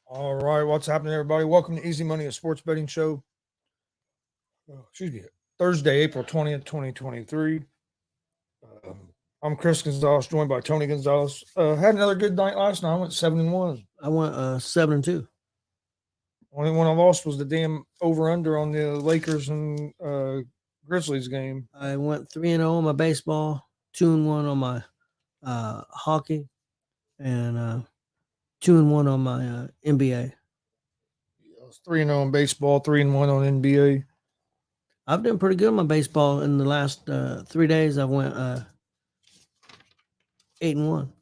All right, what's happening, everybody? Welcome to Easy Money, a sports betting show. Excuse me, Thursday, April 20th, 2023. I'm Chris Gonzalez, joined by Tony Gonzalez. Had another good night last night. I went 7-1. I went 7-2. Only one I lost was the damn over under on the Lakers and Grizzlies game. I went 3-0 on my baseball, 2-1 on my hockey, and 2-1 on my NBA. I was 3-0 on baseball, 3-1 on NBA. I've done pretty good on my baseball in the last 3 days. I went 8-1 on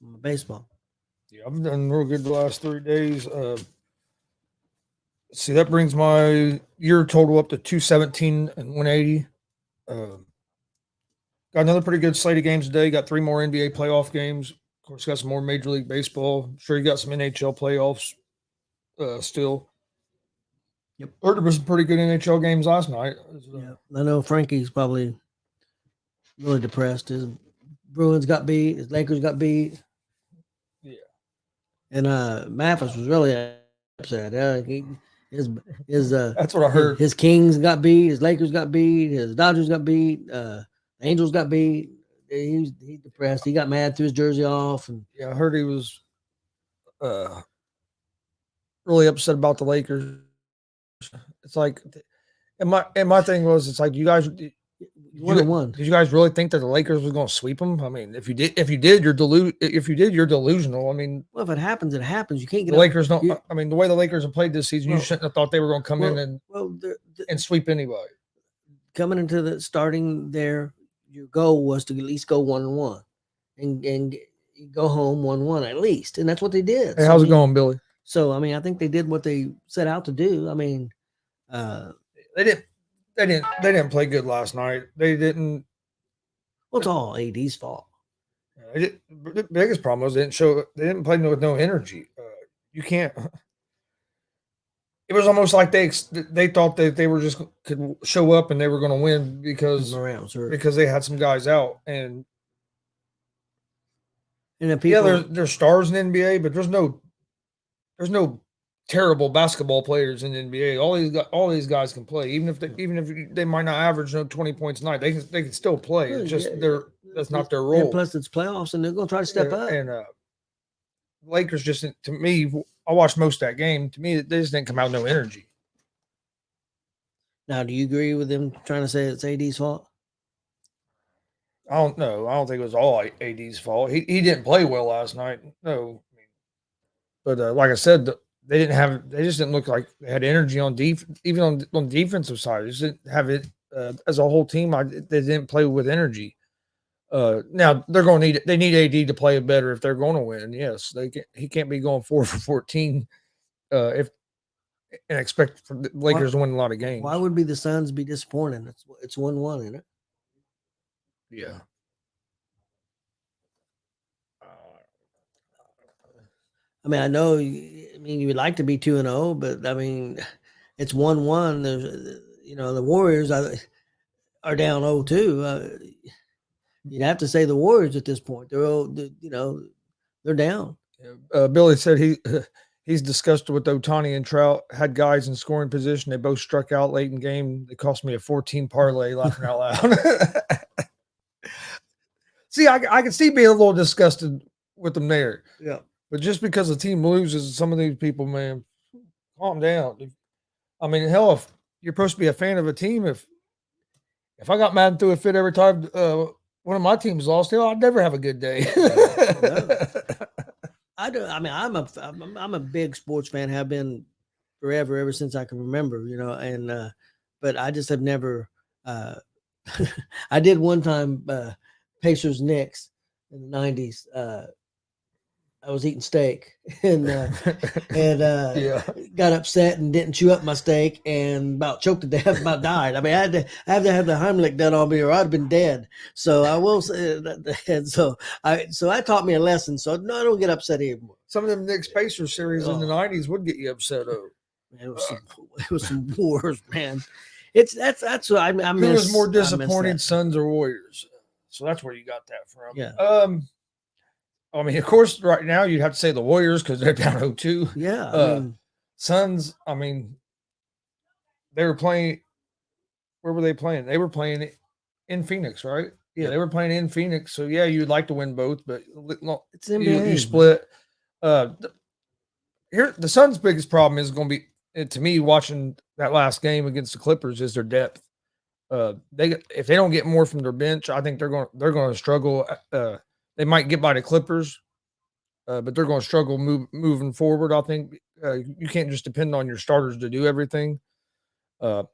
my baseball. Yeah, I've done real good the last 3 days. See, that brings my year total up to 217 and 180. Got another pretty good slate of games today. Got 3 more NBA playoff games. Of course, got some more Major League Baseball. I'm sure you got some NHL playoffs still. Yep. Heard there was some pretty good NHL games last night. Yeah, I know Frankie's probably really depressed. His Bruins got beat. His Lakers got beat. Yeah. And Mathis was really upset. That's what I heard. His Kings got beat. His Lakers got beat. His Dodgers got beat. The Angels got beat. He's depressed. He got mad, threw his jersey off. And yeah, I heard he was really upset about the Lakers. It's like, and my thing was, it's like, you guys, you won. Did you guys really think that the Lakers was going to sweep them? I mean, if you did, you're delusional. I mean, well, if it happens, it happens. You can't get the Lakers. Don't. I mean, the way the Lakers have played this season, you shouldn't have thought they were going to come in and sweep anybody. Coming into the starting there, your goal was to at least go 1-1, and go home 1-1 at least, and that's what they did. Hey, how's it going, Billy? So I mean, I think they did what they set out to do. I mean, they didn't play good last night. They didn't. Well, it's all AD's fault. The biggest problem was they didn't play with no energy. You can't. It was almost like they thought that they were just could show up and they were going to win because they had some guys out and there's stars in the NBA, but there's no terrible basketball players in the NBA. All these guys can play, even if they might not average 20 points a night. They can still play. It's just that's not their role. And plus, it's playoffs, and they're going to try to step up. And Lakers just, to me, I watched most of that game. To me, they just didn't come out with no energy. Now, do you agree with them trying to say it's AD's fault? I don't know. I don't think it was all AD's fault. He didn't play well last night. No, but like I said, they just didn't look like they had energy on defense, even on the defensive side. They just didn't have it as a whole team. They didn't play with energy. Now they need AD to play better if they're going to win. Yes, he can't be going 4 for 14 and expect the Lakers to win a lot of games. Why would the Suns be disappointed? It's 1-1, isn't it? Yeah. I mean, I know. I mean, you would like to be 2-0, but I mean, it's 1-1. There's, the Warriors are down 0-2. You'd have to say the Warriors at this point. They're down. Billy said he's discussed with Ohtani and Trout, had guys in scoring position. They both struck out late in game. They cost me a 14 parlay, laughing out loud. See, I can see being a little disgusted with them there. Yeah. But just because the team loses, some of these people, man, calm down. I mean, hell, if you're supposed to be a fan of a team, if I got mad and threw a fit every time one of my teams lost, I'd never have a good day. I do. I mean, I'm a big sports fan. Have been forever, ever since I can remember. And but I just have never. I did one time Pacers Knicks in the 90s. I was eating steak and got upset and didn't chew up my steak and about choked to death, about died. I mean, I had to have the Heimlich done on me or I'd have been dead. So I will say that. So that taught me a lesson. So no, I don't get upset anymore. Some of them Knicks Pacers series in the 90s would get you upset over. It was some wars, man. That's what I miss. Who was more disappointed, Suns or Warriors? So that's where you got that from. Yeah. I mean, of course, right now you'd have to say the Warriors because they're down 0-2. Yeah, I Uh, mean, Suns, I mean, they were playing. Where were they playing? They were playing in Phoenix, right? Yeah, yep. they were playing in Phoenix. So yeah, you'd like to win both, but It's the you NBA, man. split. Here, the Suns' biggest problem is going to be to me watching that last game against the Clippers is their depth. They if they don't get more from their bench, I think they're going to struggle. They might get by the Clippers, but they're going to struggle moving forward. I think you can't just depend on your starters to do everything.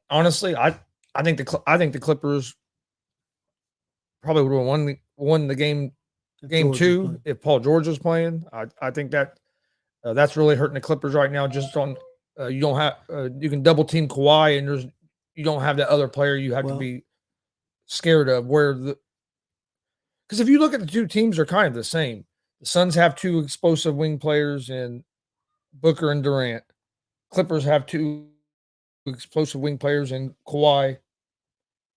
Honestly, I think the Clippers probably would have won the If game George was two playing. if Paul George was playing. I think that's really hurting the Clippers right now. Just on you don't have you can double team Kawhi and you don't have that other player you have to Well, be scared of. Where the because if you look at the two teams, they're kind of the same. The Suns have two explosive wing players in Booker and Durant. Clippers have two explosive wing players in Kawhi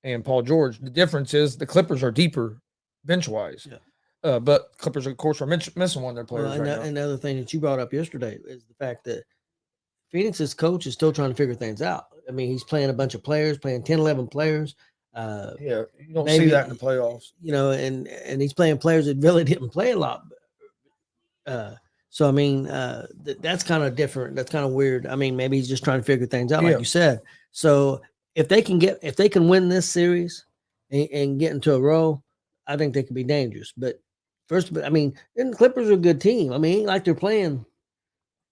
and Paul George. The difference is the Clippers are deeper bench wise. yeah. But Clippers, of course, are missing one of their Well, players right now. another thing that you brought up yesterday is the fact that Phoenix's coach is still trying to figure things out. I mean, he's playing a bunch of players, playing 10, 11 players. Yeah, you don't see Maybe, that in the playoffs. you know, and he's playing players that really didn't play a lot. So I mean, that's kind of different. That's kind of weird. I mean, maybe he's just trying to figure things out, like Yeah, you said. So if they can win this series and get into a row, I think they could be dangerous. But first, I mean, then the Clippers are a good team. I mean, it ain't like they're playing.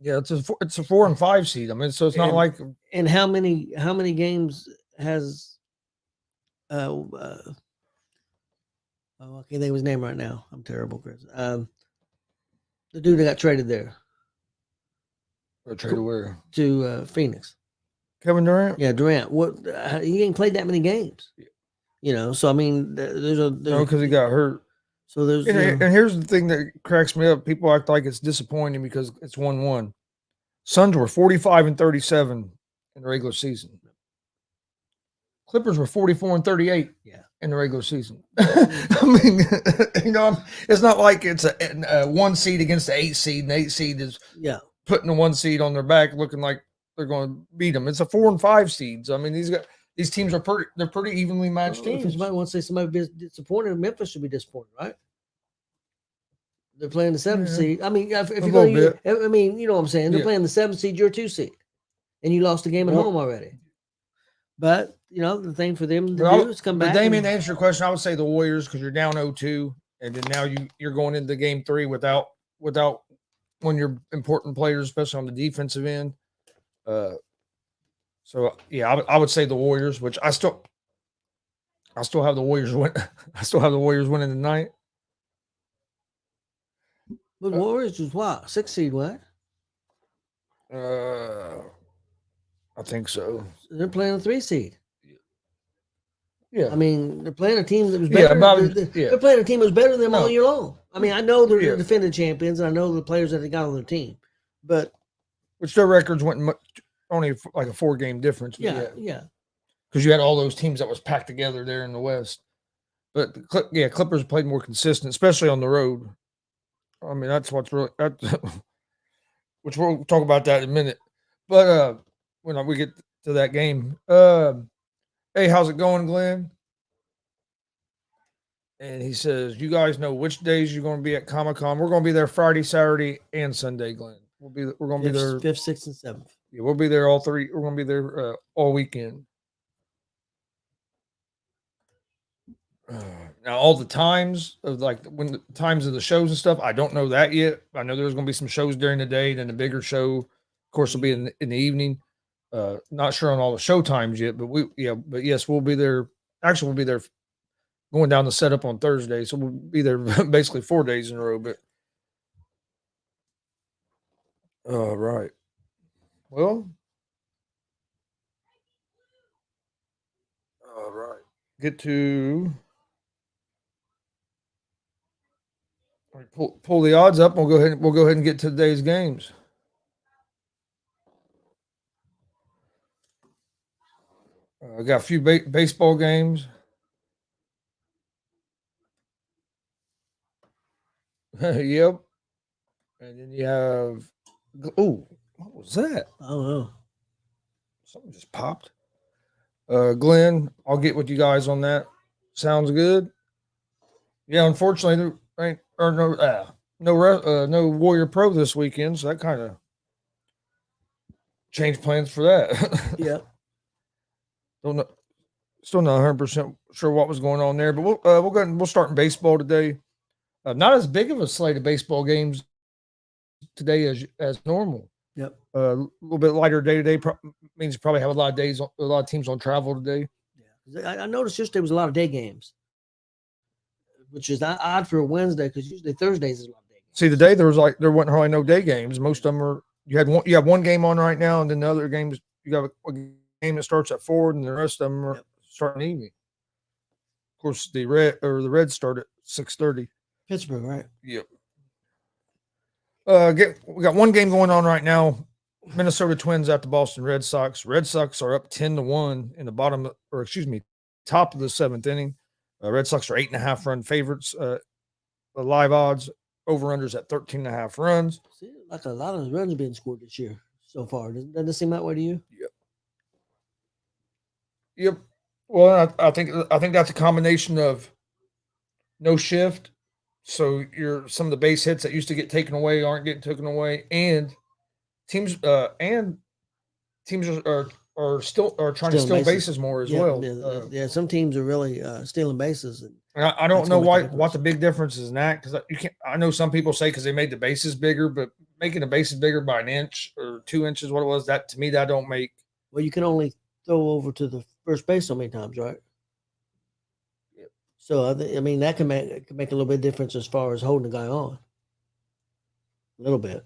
yeah, it's a 4 and 5 seed. I mean, so it's not And like and how many games has oh, I can't think of his name right now. I'm terrible, Chris. The dude that got traded there or traded where to Phoenix. Kevin Durant. Yeah, Durant. What he ain't played that many games. You know, so I mean, No, because he got hurt. so there's And here's the thing that cracks me up: people act like it's disappointing because it's 1-1. Suns were 45-37 in the regular season. Clippers were 44-38 yeah, in the regular season. I mean, it's not like it's a 1 seed against the 8 seed, and the 8 seed is yeah. putting the 1 seed on their back, looking like they're going to beat them. It's a 4 and 5 seeds. I mean, these teams are pretty evenly matched Well, if teams. somebody wants to say somebody be disappointed, Memphis should be disappointed, right? They're playing the 7th Yeah, seed. I mean, if a you're little going bit. to, I mean, you know what I'm saying? They're Yeah. playing the 7th seed, you're 2 seed, and you lost the game at Well, home already. But you know, the thing for them to But, do is come but back. Damien, to answer your question, I would say the Warriors because you're down 0-2, and then now you're going into game 3 without one of your important players, especially on the defensive end. So yeah, I would say the Warriors, which I still have the Warriors win. I still have the Warriors winning tonight. But Warriors was what 6th seed, what? Uh, I think so. They're playing a 3 seed. Yeah, I mean, they're playing a team that was Yeah, better. but They're yeah. playing a team that was better than them all No. year long. I mean, I know they're Yeah. the defending champions, and I know the players that they got on their team. But which their records went only like a 4 game difference. yeah, Because you had all those teams that was packed together there in the West. But Clippers played more consistent, especially on the road. I mean, that's what's really which we'll talk about that in a minute. But when we get to that game, hey, how's it going, Glenn? And he says, "You guys know which days you're going to be at Comic Con? We're going to be there Friday, Saturday, and Sunday, Glenn. We're going to be there 5th, 6th, and 7th. Yeah, we'll be there all 3. We're going to be there all weekend. Now, all the times of when the times of the shows and stuff, I don't know that yet. I know there's going to be some shows during the day, then the bigger show, of course, will be in the evening. Not sure on all the show times yet, but yes, we'll be there. Actually, we'll be there going down the setup on Thursday, so we'll be there basically 4 days in a row. But right, well, all right, get to. Pull the odds up. We'll go ahead and get to today's games. I got a few baseball games. Yep. And then you have, oh, what was that? I don't know. Something just popped. Glenn, I'll get with you guys on that. Sounds good. Yeah, unfortunately, there ain't or no Warrior Pro this weekend, so that kind of changed plans for that. Yeah. Don't know, still not 100% sure what was going on there, but we'll start in baseball today. Not as big of a slate of baseball games today as normal. Yep. A little bit lighter day today means you probably have a lot of teams on travel today. Yeah. I noticed yesterday was a lot of day games, which is odd for a Wednesday because usually Thursdays is a lot of day games. See, today there wasn't hardly no day games. Most of them are you have one game on right now, and then the other games you got a game that starts at 4, and the rest of them are starting evening. Of course, the Reds start at 6:30. Pittsburgh, right? Yep. We got one game going on right now. Minnesota Twins at the Boston Red Sox. Red Sox are up 10-1 in the top of the 7th inning. Red Sox are 8.5-run favorites. The live odds over-unders at 13.5 runs. See, like a lot of runs being scored this year so far. Doesn't it seem that way to you? Yep. Well, I think that's a combination of no shift, so some of the base hits that used to get taken away aren't getting taken away, and teams are still trying to steal bases more as well. Yeah, some teams are really stealing bases. And I don't know what the big difference is in that, because you can't. I know some people say because they made the bases bigger, but making the bases bigger by an inch or 2 inches, what it was, that to me that don't make. Well, you can only throw over to the first base so many times, right? Yep. So I mean that can make a little bit of difference as far as holding the guy on. A little bit.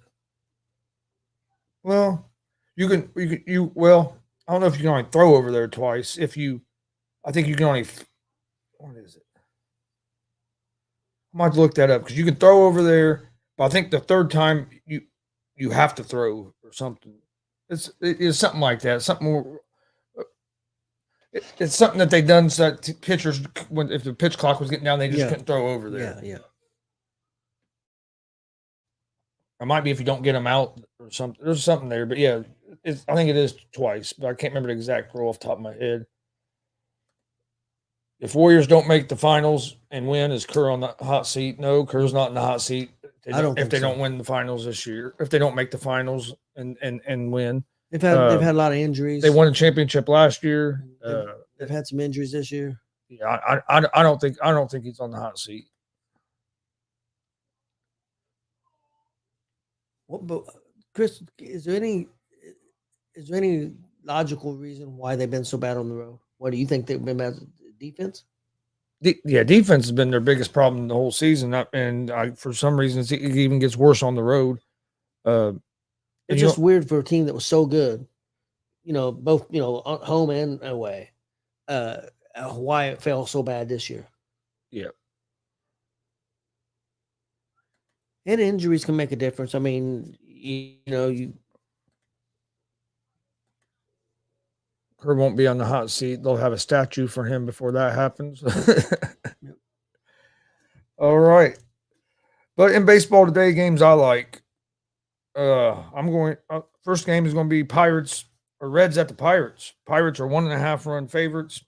Well, well, I don't know if you can only throw over there twice. I think you can only. What is it? I might have to look that up because you can throw over there, but I think the third time you have to throw or something. It's something like that. Something more. It's something that they done so that pitchers, if the pitch clock was getting down, they just couldn't throw over there. Yeah. It might be if you don't get them out or something. There's something there, but yeah, I think it is twice, but I can't remember the exact rule off the top of my head. If Warriors don't make the finals and win, is Kerr on the hot seat? No, Kerr's not in the hot seat. If they don't win the finals this year, if they don't make the finals and win, they've had a lot of injuries. They won a championship last year. They've had some injuries this year. Yeah, I don't think he's on the hot seat. What, but Chris, is there any logical reason why they've been so bad on the road? What do you think they've been bad? Defense? Defense has been their biggest problem the whole season, and for some reason it even gets worse on the road. It's just weird for a team that was so good, both home and away. Why it fell so bad this year? Yeah, and injuries can make a difference. I mean, Kerr won't be on the hot seat. They'll have a statue for him before that happens. Yep. All right. But in baseball today, games I like. First game is going to be Reds at the Pirates. Pirates are 1.5-run favorites.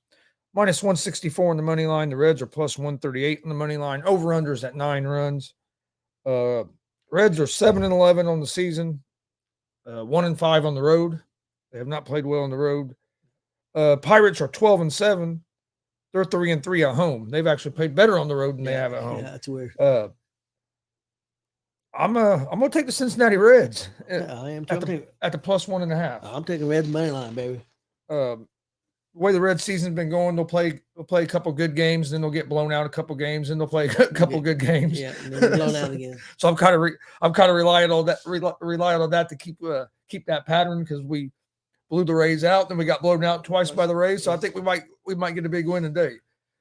Minus 164 on the money line. The Reds are plus 138 on the money line. Over-unders at 9 runs. Reds are 7-11 on the season. 1-5 on the road. They have not played well on the road. Pirates are 12-7. They're 3-3 at home. They've actually played better on the road than they have at home. Yeah, that's weird. I'm gonna take the Cincinnati Reds. I am too. At the plus 1.5. I'm taking Reds money line, baby. The way the Reds season's been going, they'll play a couple good games, then they'll get blown out a couple games, and they'll play a couple good games. Yeah, and then blown out again. So I'm kind of relying on that to keep that pattern, because we blew the Rays out, then we got blown out twice by the Rays. So I think we might get a big win today.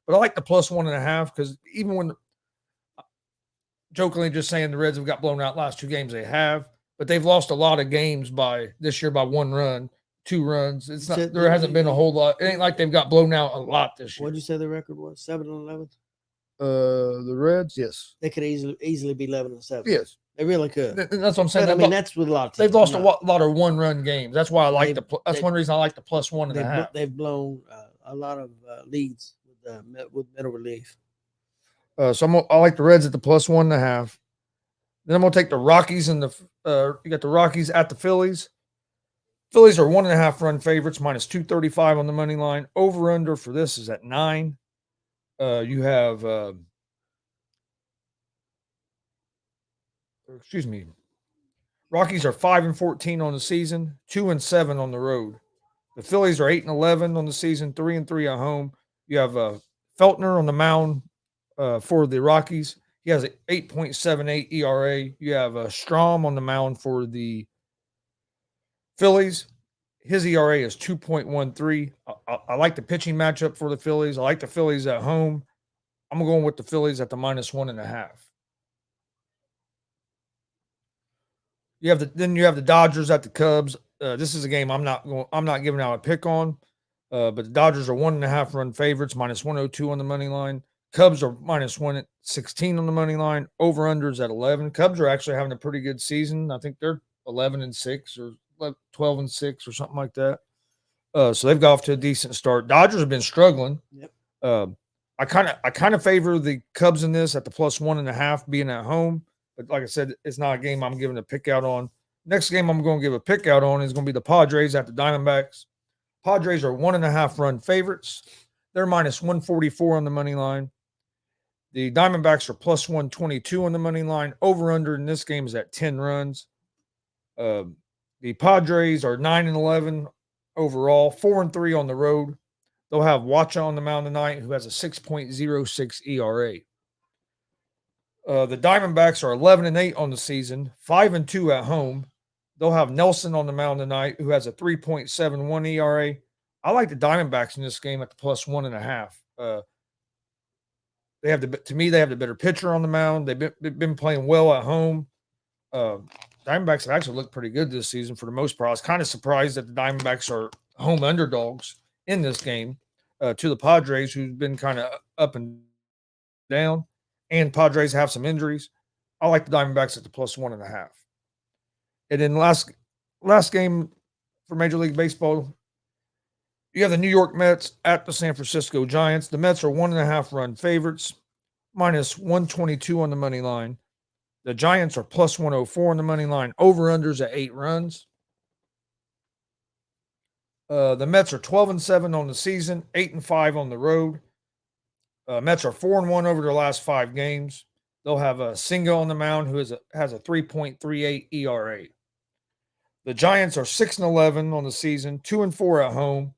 But I like the plus 1.5, because even when jokingly just saying the Reds have got blown out last 2 games, they have, but they've lost a lot of games this year by 1 run, 2 runs. There hasn't been a whole lot. It ain't like they've got blown out a lot this year. What did you say the record was? 7-11? The Reds, yes. They could easily be 11-7. Yes. They really could. That's what I'm saying. But I mean, that's with a lot of teams. They've lost a lot of one-run games. That's why I like that's one reason I like the +1.5. They've blown a lot of leads with middle relief. So I like the Reds at the +1.5. Then I'm gonna take the Rockies and you got the Rockies at the Phillies. Phillies are 1.5 run favorites, -235 on the money line. Over under for this is at 9. You have excuse me. Rockies are 5-14 on the season, 2-7 on the road. The Phillies are 8-11 on the season, 3-3 at home. You have Feltner on the mound for the Rockies. He has an 8.78 ERA. You have Strom on the mound for the Phillies. His ERA is 2.13. I like the pitching matchup for the Phillies. I like the Phillies at home. I'm going with the Phillies at the -1.5. You have the Dodgers at the Cubs. This is a game I'm not giving out a pick on. But the Dodgers are 1.5 run favorites, -102 on the money line. Cubs are -116 on the money line. Over unders at 11. Cubs are actually having a pretty good season. I think they're 11-6 or 12-6 or something like that. So they've got off to a decent start. Dodgers have been struggling. Yep. I kind of favor the Cubs in this at the +1.5 being at home. But like I said, it's not a game I'm giving a pick out on. Next game I'm going to give a pick out on is going to be the Padres at the Diamondbacks. Padres are 1.5 run favorites. They're -144 on the money line. The Diamondbacks are +122 on the money line. Over under in this game is at 10 runs. The Padres are 9-11 overall, 4-3 on the road. They'll have Wacha on the mound tonight, who has a 6.06 ERA. The Diamondbacks are 11-8 on the season, 5-2 at home. They'll have Nelson on the mound tonight, who has a 3.71 ERA. I like the Diamondbacks in this game at the +1.5. They have the better pitcher on the mound. They've been playing well at home. Diamondbacks have actually looked pretty good this season for the most part. I was kind of surprised that the Diamondbacks are home underdogs in this game to the Padres, who've been kind of up and down, and Padres have some injuries. I like the Diamondbacks at the +1.5. And then last game for Major League Baseball, you have the New York Mets at the San Francisco Giants. The Mets are 1.5 run favorites, -122 on the money line. The Giants are +104 on the money line. Over-unders at 8 runs. The Mets are 12-7 on the season, 8-5 on the road. Mets are 4-1 over their last 5 games. They'll have a Singo on the mound who has a 3.38 ERA. The Giants are 6-11 on the season, 2-4 at home,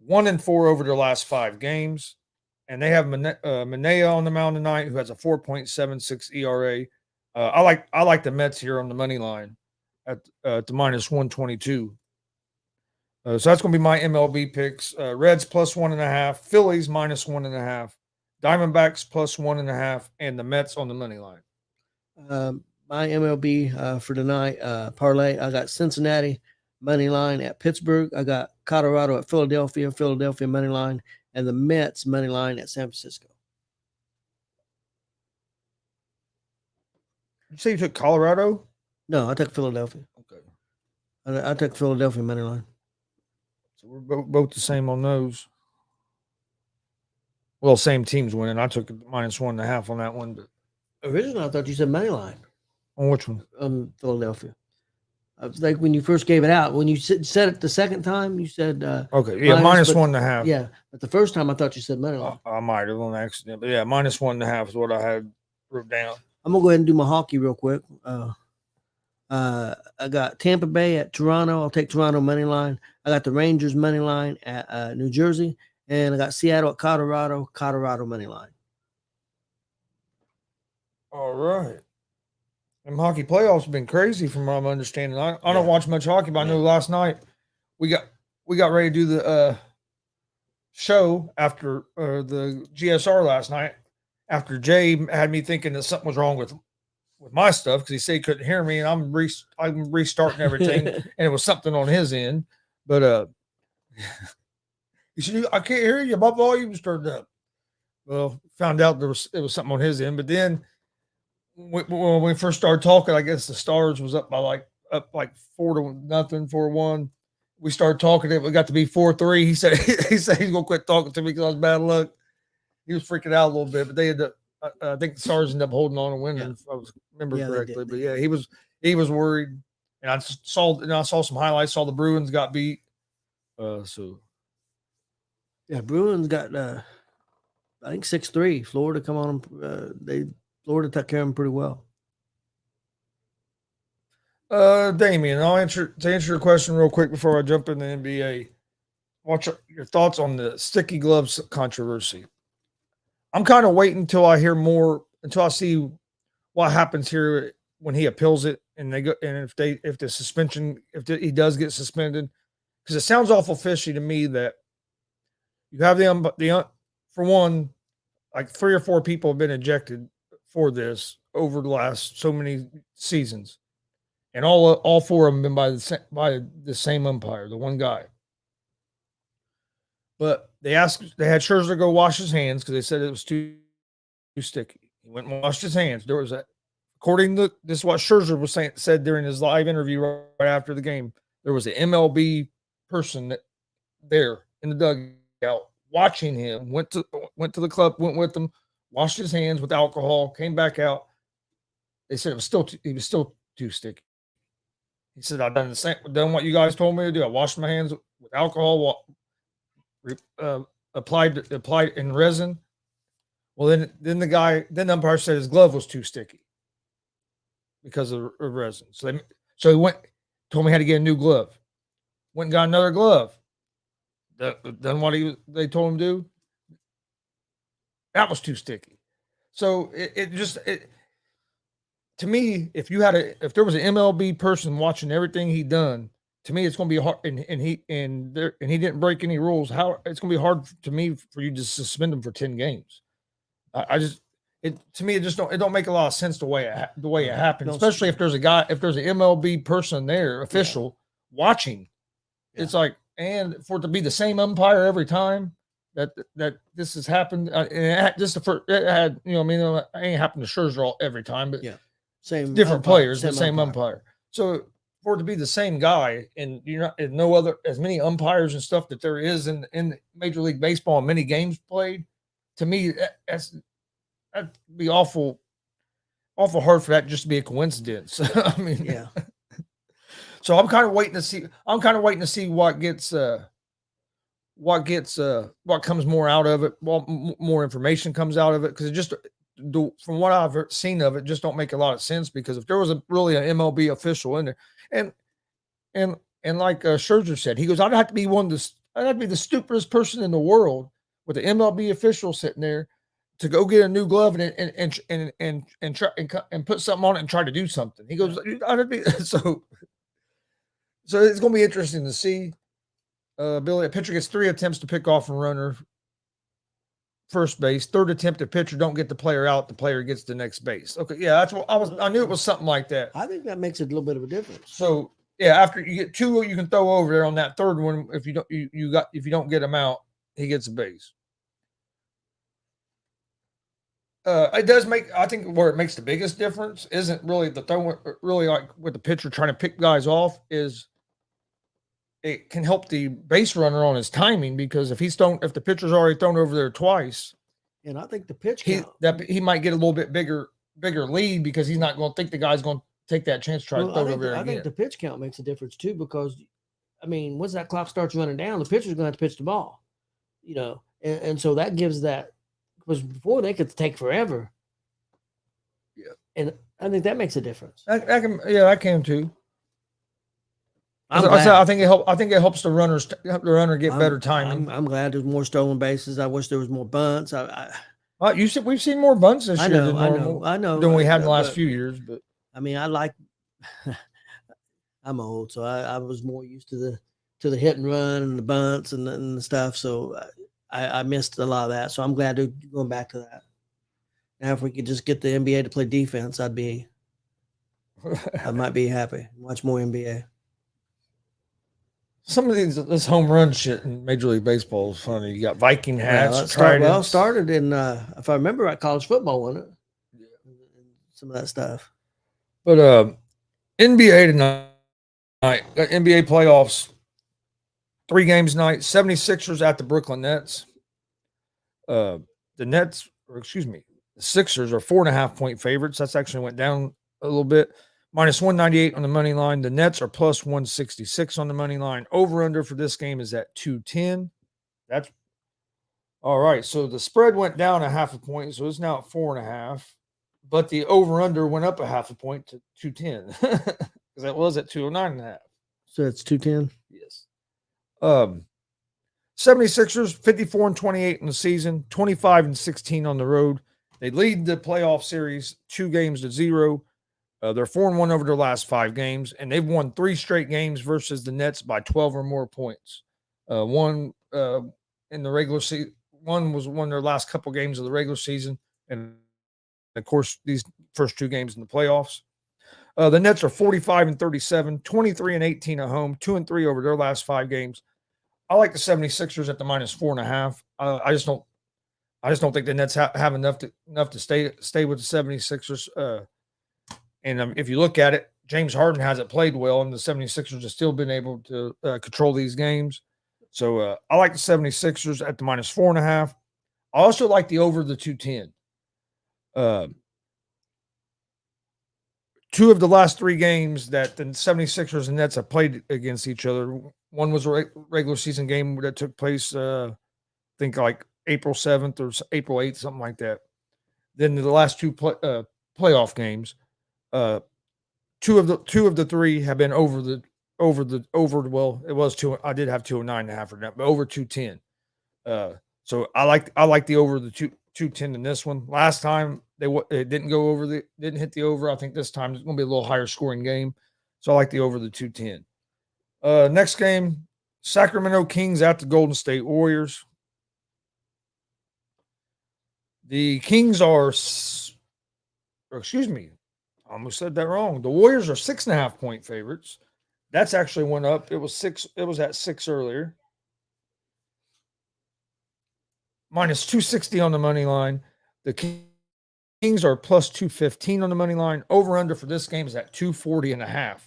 1-4 over their last 5 games. And they have Manea on the mound tonight, who has a 4.76 ERA. I like the Mets here on the money line at the -122. So that's going to be my MLB picks. Reds +1.5, Phillies -1.5, Diamondbacks +1.5, and the Mets on the money line. My MLB for tonight parlay, I got Cincinnati money line at Pittsburgh. I got Colorado at Philadelphia money line, and the Mets money line at San Francisco. You say you took Colorado? No, I took Philadelphia. Okay. I took Philadelphia money line. So we're both the same on those. Well, same teams winning. I took -1.5 on that one, but originally I thought you said money line. On which one? Philadelphia. I was like when you first gave it out. When you said it the second time, you said okay, yeah, -1.5. Yeah, but the first time I thought you said money line. I might have on accident, but yeah, -1.5 is what I had wrote down. I'm gonna go ahead and do my hockey real quick. I got Tampa Bay at Toronto. I'll take Toronto money line. I got the Rangers money line at New Jersey, and I got Seattle at Colorado money line. All right. Them hockey playoffs have been crazy from what I'm understanding. I don't watch much hockey, but I know last night we got ready to do the show after the GSR last night. After Jay had me thinking that something was wrong with my stuff because he said he couldn't hear me, and I'm restarting everything, and it was something on his end. But he said, "I can't hear you. My volume's turned up." Well, found out it was something on his end, but then when we first started talking, I guess the Stars was up like 4-0, 4-1. We started talking it. We got to be 4-3. He said he said he's gonna quit talking to me because I was bad luck. He was freaking out a little bit, but they ended up. I think the Stars ended up holding on and winning, if I remember correctly. But yeah, he was worried, and I saw some highlights. Saw the Bruins got beat. So yeah, Bruins got I think 6-3. Florida come on them. Florida took care of them pretty well. Damien, to answer your question real quick before I jump in the NBA. What's your thoughts on the sticky gloves controversy? I'm kind of waiting until I hear more, until I see what happens here when he appeals it, and if the suspension, he does get suspended, because it sounds awful fishy to me that you have for one, like 3 or 4 people have been ejected for this over the last so many seasons, and all 4 of them been by the same umpire, the one guy. But they had Scherzer go wash his hands because they said it was too sticky. He went and washed his hands. There was according to this is what Scherzer was said during his live interview right after the game. There was an MLB person there in the dugout watching him. Went to the club, went with them, washed his hands with alcohol, came back out. They said he was still too sticky. He said, "I've done what you guys told me to do. I washed my hands with alcohol, applied in resin." Well, then the umpire said his glove was too sticky because of resin. So he told me how to get a new glove. Went and got another glove. Done what they told him to do. That was too sticky. So to me, if there was an MLB person watching everything he done, to me it's going to be hard, and he didn't break any rules. How it's going to be hard to me for you to suspend him for 10 games. To me, it don't make a lot of sense the way it happened, especially if there's an MLB person there, official watching. Yeah. It's like, and for it to be the same umpire every time that this has happened, and it had, it ain't happened to Scherzer every time, but same different umpire, players, the same umpire. So for it to be the same guy, and you're not no other as many umpires and stuff that there is in Major League Baseball and many games played, to me that'd be awful hard for that just to be a coincidence. I mean, yeah. So I'm kind of waiting to see. What comes more out of it. More information comes out of it, because it just, from what I've seen of it, just don't make a lot of sense. Because if there was really an MLB official in there, and like Scherzer said, he goes, I'd have to be the stupidest person in the world with an MLB official sitting there to go get a new glove and try and put something on it and try to do something. He goes, I'd be so. So it's going to be interesting to see. Billy, a pitcher gets 3 attempts to pick off a runner first base. 3rd attempt, the pitcher don't get the player out, the player gets the next base. Okay, yeah, that's what I knew it was something like that. I think that makes it a little bit of a difference. So yeah, after you get 2, you can throw over there on that 3rd one. If you don't get him out, he gets a base. It does make, I think where it makes the biggest difference isn't really the throwing, really like with the pitcher trying to pick guys off, is it can help the base runner on his timing, because if the pitcher's already thrown over there twice, and I think the pitch he might get a little bit bigger lead, because he's not going to think the guy's going to take that chance to try to throw it over there again. I think the pitch count makes a difference too, because I mean, once that clock starts running down, the pitcher's going to have to pitch the ball, and so that gives that, because before they could take forever. Yeah, and I think that makes a difference. I can too. I think it helps the runner get better timing. I'm glad there's more stolen bases. I wish there was more bunts. You said we've seen more bunts this year than normal. I know than we had in the last few years. But I mean, I'm old, so I was more used to the hit and run and the bunts and the stuff. So I missed a lot of that. So I'm glad they're going back to that. Now, if we could just get the NBA to play defense, I might be happy. Watch more NBA. Some of this home run shit in Major League Baseball is funny. You got Viking hats, Well, tridents. started in if I remember right, college football, wasn't it? Some of that stuff. But NBA tonight, got NBA playoffs, 3 games tonight. 76ers at the Brooklyn Nets. The Nets, or excuse me, the Sixers are 4.5 point favorites. That's actually went down a little bit. Minus 198 on the money line. The Nets are plus 166 on the money line. Over under for this game is at 210. That's all right. So the spread went down 0.5 point, so it's now at 4.5. But the over under went up 0.5 point to 210 because it was at 209.5. So it's 210. Yes. 76ers 54-28 in the season, 25-16 on the road. They lead the playoff series 2-0. They're 4-1 over their last 5 games, and they've won 3 straight games versus the Nets by 12 or more points. One in the regular season, one was one of their last couple games of the regular season, and of course these first 2 games in the playoffs. The Nets are 45-37, 23-18 at home, 2-3 over their last 5 games. I like the 76ers at the minus 4.5. I just don't think the Nets have enough to stay with the 76ers. And if you look at it, James Harden hasn't played well, and the 76ers have still been able to control these games. So I like the 76ers at the minus 4.5. I also like the over the 210. 2 of the last 3 games that the 76ers and Nets have played against each other. One was a regular season game that took place, I think like April 7th or April 8th, something like that. Then the last 2 playoff games, 2 of the 3 have been over. Well, it was 2. I did have 209.5 for that, but over 210. So I like the over the 210 in this one. Last time it didn't go over didn't hit the over. I think this time it's going to be a little higher scoring game. So I like the over the 210. Next game, Sacramento Kings at the Golden State Warriors. The Kings are, excuse me, I almost said that wrong. The Warriors are 6.5 point favorites. That's actually went up. It was 6. It was at 6 earlier. Minus 260 on the money line. The Kings are plus 215 on the money line. Over under for this game is at 240.5.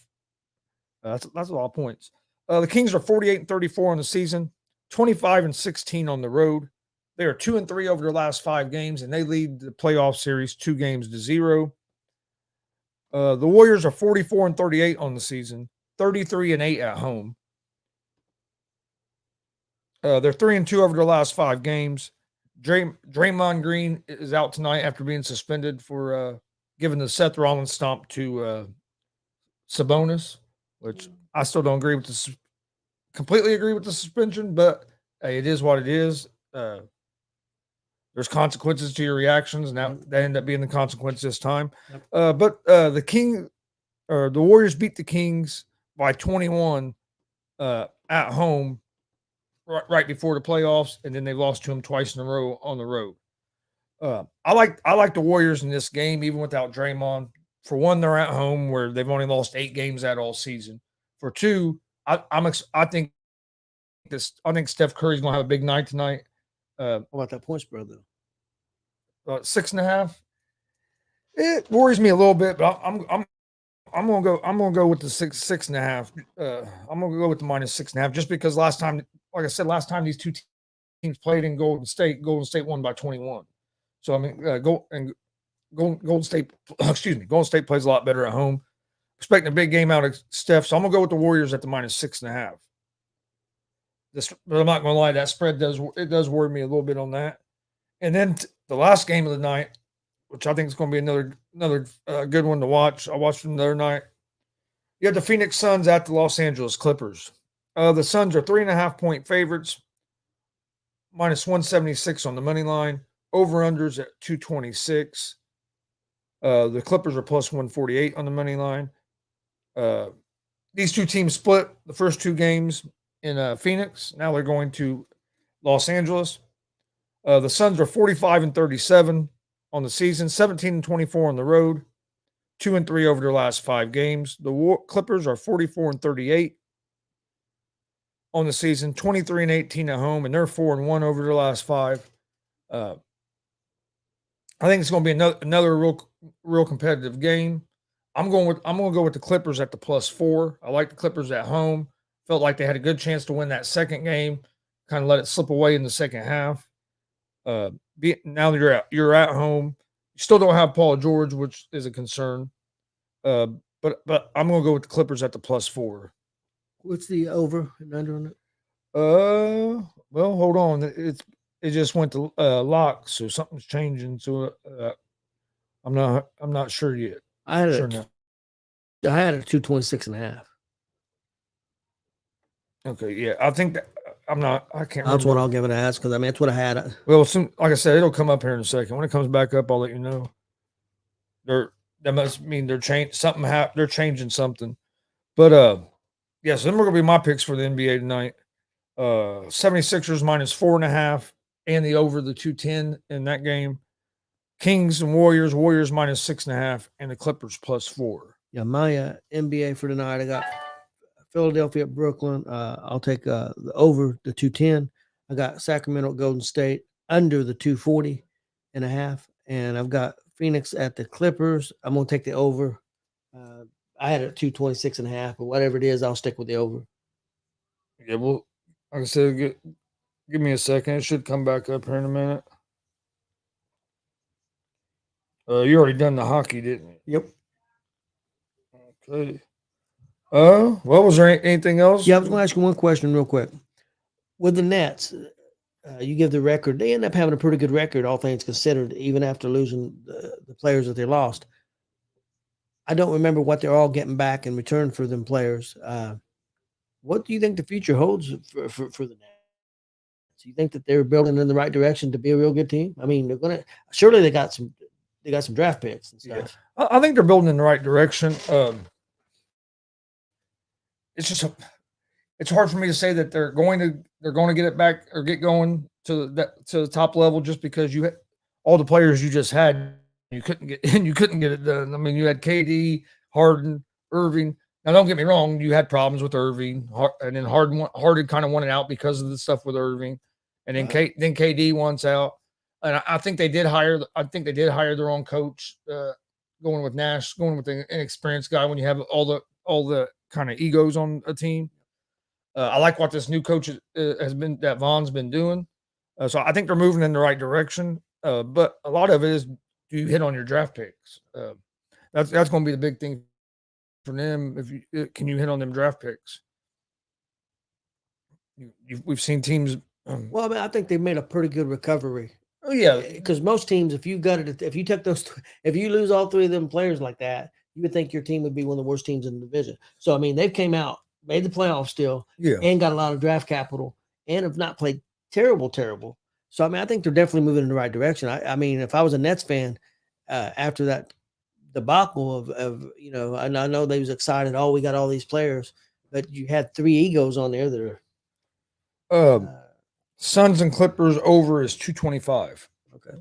That's a lot of points. The Kings are 48-34 on the season, 25-16 on the road. They are 2-3 over their last 5 games, and they lead the playoff series 2-0. The Warriors are 44-38 on the season, 33-8 at home. They're 3-2 over their last 5 games. Draymond Green is out tonight after being suspended for giving the Seth Rollins stomp to Sabonis, which I still don't completely agree with the suspension, but it is what it is. There's consequences to your reactions, and that ended up being the consequence this time. But the Warriors beat the Kings by 21 at home right before the playoffs, and then they lost to them twice in a row on the road. I like the Warriors in this game, even without Draymond. For one, they're at home where they've only lost 8 games at all season. For two, I think Steph Curry's gonna have a big night tonight. What about that point spread though? 6.5. It worries me a little bit, but I'm gonna go with the 6.5. I'm gonna go with the minus 6.5 just because last time, like I said, these 2 teams played in Golden State won by 21. So I mean, Golden State, Golden State plays a lot better at home. Expecting a big game out of Steph, so I'm gonna go with the Warriors at the minus 6.5. But I'm not gonna lie, that spread does worry me a little bit on that. And then the last game of the night, which I think is going to be another good one to watch. I watched them the other night. You have the Phoenix Suns at the Los Angeles Clippers. The Suns are 3.5 point favorites, minus 176 on the money line. Over-unders at 226. The Clippers are plus 148 on the money line. These 2 teams split the first 2 games in Phoenix. Now they're going to Los Angeles. The Suns are 45-37 on the season, 17-24 on the road, 2-3 over their last 5 games. The Clippers are 44-38. on the season, 23-18 at home, and they're 4-1 over their last 5. Uh, I think it's going to be another real competitive game. I'm going to go with the Clippers at the +4. I like the Clippers at home. Felt like they had a good chance to win that second game. Kind of let it slip away in the second half. Now that you're at home, you still don't have Paul George, which is a concern. Uh, but I'm going to go with the Clippers at the +4. What's the over and under on it? Well, hold on. It just went to lock, so something's changing. So I'm not sure yet. I had Sure it. now. I had it 226.5. Okay, yeah. I think that I can't That's what remember. I'll give it a ask because I mean that's what I had. Well, like I said, it'll come up here in a second. When it comes back up, I'll let you know. That must mean they're changing something. But yeah, so then we're gonna be my picks for the NBA tonight. 76ers -4.5 and the over the 210 in that game. Kings and Warriors -6.5 and the Clippers +4. Yeah, my NBA for tonight, I got Philadelphia at Brooklyn. I'll take the over the 210. I got Sacramento at Golden State under the 240.5, and I've got Phoenix at the Clippers. I'm gonna take the over. I had it at 226.5, but whatever it is, I'll stick with the over. Yeah, well, like I said, give me a second. It should come back up here in a minute. You already done the hockey, didn't you? Yep. Okay. Well, was there anything else? Yeah, I was going to ask you one question real quick. With the Nets, you give the record. They end up having a pretty good record, all things considered, even after losing the players that they lost. I don't remember what they're all getting back in return for them players. What do you think the future holds for the Nets? Do you think that they're building in the right direction to be a real good team? I mean, they're gonna surely they got some draft picks and Yeah, stuff. I think they're building in the right direction. It's just it's hard for me to say that they're going to get it back or get going to the top level just because all the players you just had you couldn't get and you couldn't get it done. I mean, you had KD, Harden, Irving. Now, don't get me wrong, you had problems with Irving, and then Harden kind of wanted out because of the stuff with Irving, and then then KD wants out. And I think they did hire. I think they did hire their own coach, going with Nash, going with the inexperienced guy when you have all the kind of egos on a team. I like what this new coach that Vaughn's been doing. So I think they're moving in the right direction. But a lot of it is, do you hit on your draft picks? That's going to be the big thing for them. If you can you hit on them draft picks? We've seen teams. Well, I mean, I think they made a pretty good recovery. Oh yeah, Because most teams, if you took if you lose all three of them players like that, you would think your team would be one of the worst teams in the division. So I mean, they've came out, made the playoffs still, yeah. and got a lot of draft capital, and have not played terrible. So I mean, I think they're definitely moving in the right direction. I mean, if I was a Nets fan, after that debacle of and I know they was excited. Oh, we got all these players, but you had three egos on there that are. Suns and Clippers over is 225. Okay.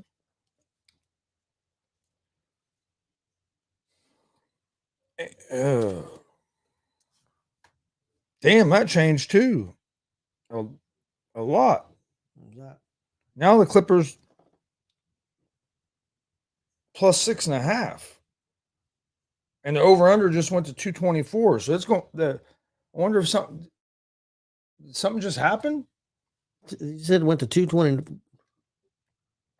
Damn, that changed too. A lot. Now the Clippers +6.5. And the over under just went to 224. So it's going I wonder if something just happened. You said it went to 220.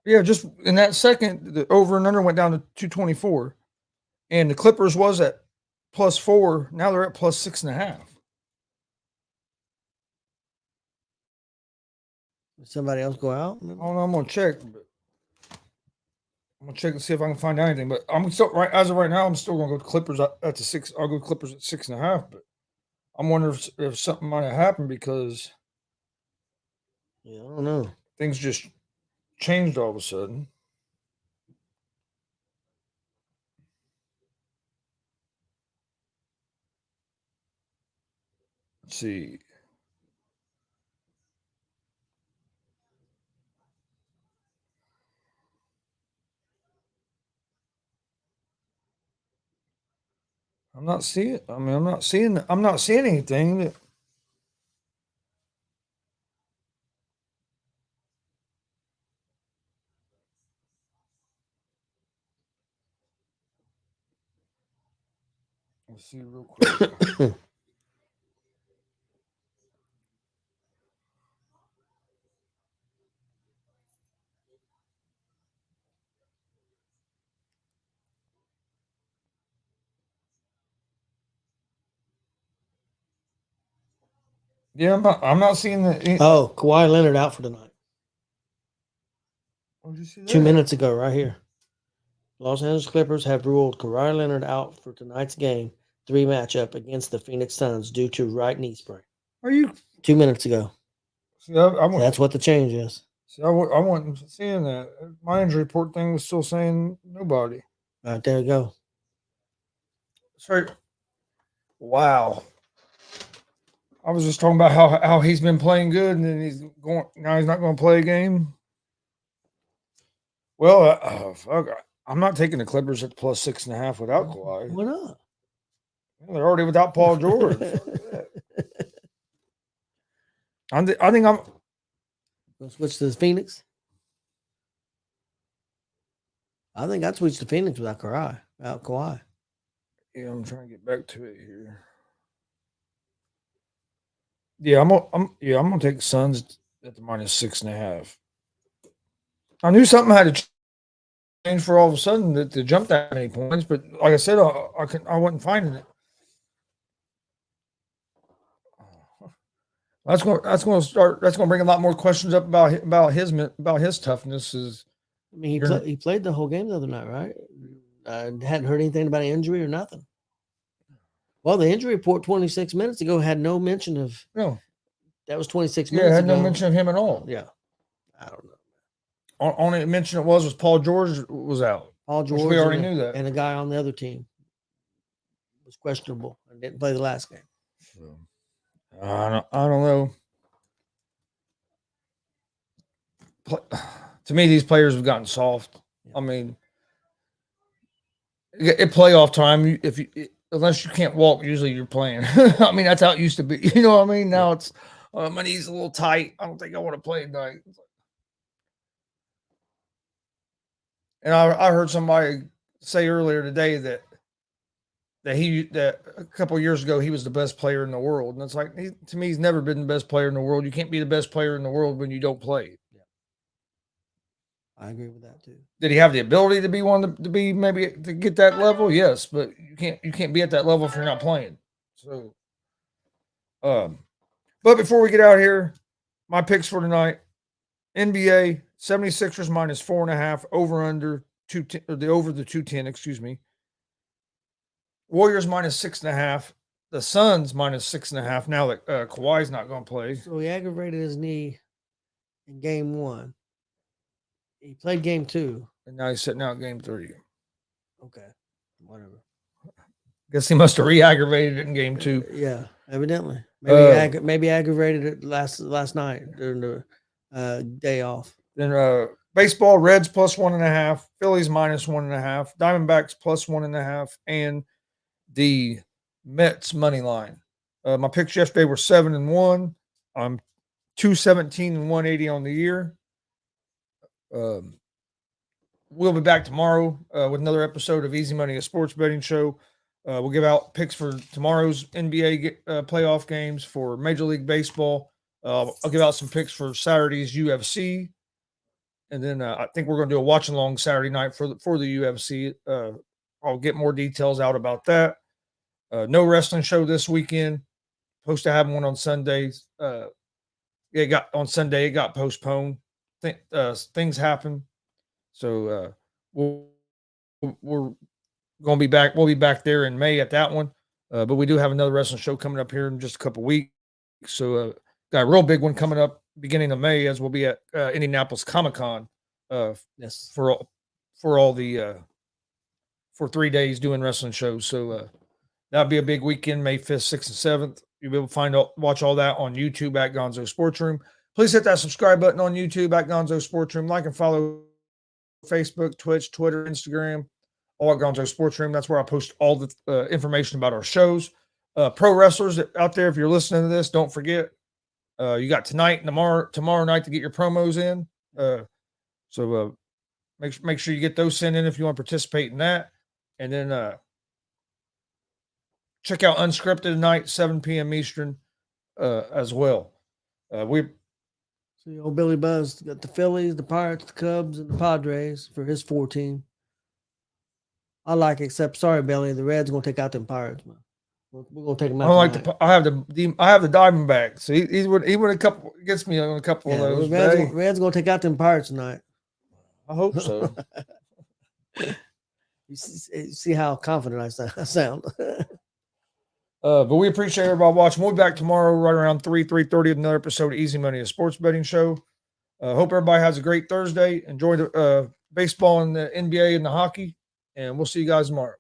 Yeah, just in that second, the over and under went down to 224. And the Clippers was at +4. Now they're at +6.5. Did somebody else go out? I don't know, I'm gonna check. I'm gonna check and see if I can find anything. But I'm still right as of right now. I'm still gonna go to Clippers at the 6. I'll go Clippers at 6.5. But I'm wondering if something might have happened because I don't know. Things just changed all of a sudden. Let's see. I'm not seeing anything. see real quick. Yeah, I'm not seeing the. Oh, Kawhi Leonard out for tonight. Where'd you see that? 2 minutes ago, right here. Los Angeles Clippers have ruled Kawhi Leonard out for tonight's game 3 matchup against the Phoenix Suns due to right knee sprain. Are you? 2 minutes ago. See, I That's what the change is. See, I wasn't seeing that. My injury report thing was still saying nobody. All right, there you go. Sorry. Wow. I was just talking about how he's been playing good, and then he's not going to play a game. Well, fuck. I'm not taking the Clippers at plus 6.5 without Kawhi. Why not? They're already without Paul George. I think I'm. Gonna switch to Phoenix. I think I'd switch to Phoenix without Kawhi. Yeah, I'm trying to get back to it here. Yeah, I'm gonna take the Suns at the minus 6.5. I knew something had to change for all of a sudden to jump that many points, but like I said, I wasn't finding it. That's going to bring a lot more questions up about his toughness. I mean, he played the whole game the other night, right? Hadn't heard anything about an injury or nothing. Well, the injury report 26 minutes ago had no mention of. No, that was 26 minutes. Yeah, had ago. no mention of him at all. Yeah, I don't know. Only mention it was Paul George was out. Paul George, we already knew that, and a guy on the other team was questionable and didn't play the last game. So, I don't know. To me, these players have gotten soft. Yeah. I mean, at playoff time, unless you can't walk, usually you're playing. I mean, that's how it used to be. You know what I mean? Now it's my knee's a little tight. I don't think I want to play tonight. And I heard somebody say earlier today that a couple of years ago he was the best player in the world, and it's like to me he's never been the best player in the world. You can't be the best player in the world when you don't play. Yeah, I agree with that too. Did he have the ability to be one to be maybe to get that level? Yes, but you can't be at that level if you're not playing. So, but before we get out here, my picks for tonight: NBA 76ers minus 4.5, over under 210, the over the 210. Excuse me. Warriors minus 6.5. The Suns minus 6.5. Now that Kawhi's not going to play. So he aggravated his knee in game 1. He played game 2. And now he's sitting out game 3. Okay. Whatever. Guess he must have re-aggravated it in game 2. Yeah, evidently. Maybe aggravated it last night during the day off. Then baseball, Reds plus 1.5, Phillies minus 1.5, Diamondbacks plus 1.5, and the Mets money line. My picks yesterday were 7-1. I'm 217 and 180 on the year. We'll be back tomorrow with another episode of Easy Money, a sports betting show. We'll give out picks for tomorrow's NBA playoff games, for Major League Baseball. I'll give out some picks for Saturday's UFC. And then I think we're going to do a watch along Saturday night for the UFC. I'll get more details out about that. No wrestling show this weekend. Supposed to have one on Sundays. It got postponed. Things happen. So we're going to be back. We'll be back there in May at that one. But we do have another wrestling show coming up here in just a couple weeks. So got a real big one coming up beginning of May, as we'll be at Indianapolis Comic-Con. Yes. For 3 days doing wrestling shows. So that'll be a big weekend, May 5th, 6th, and 7th. You'll be able to watch all that on YouTube at Gonzo Sports Room. Please hit that subscribe button on YouTube at Gonzo Sports Room. Like and follow Facebook, Twitch, Twitter, Instagram, all at Gonzo Sports Room. That's where I post all the information about our shows. Pro wrestlers out there, if you're listening to this, don't forget, you got tonight and tomorrow night to get your promos in. So make sure you get those sent in if you want to participate in that. And then check out Unscripted tonight, 7 p.m. Eastern, as well. We See, old Billy Buzz got the Phillies, the Pirates, the Cubs, and the Padres for his 14. I like it, except sorry, Billy, the Reds gonna take out them Pirates, man. We're gonna take them out. I don't like the. I have the Diamondbacks. He would a couple gets me on a couple of those. Reds gonna take out them Pirates tonight. I hope so. You see how confident I sound. But we appreciate everybody watching. We'll be back tomorrow right around 3:30 with another episode of Easy Money, a sports betting show. Hope everybody has a great Thursday. Enjoy the baseball and the NBA and the hockey, and we'll see you guys tomorrow.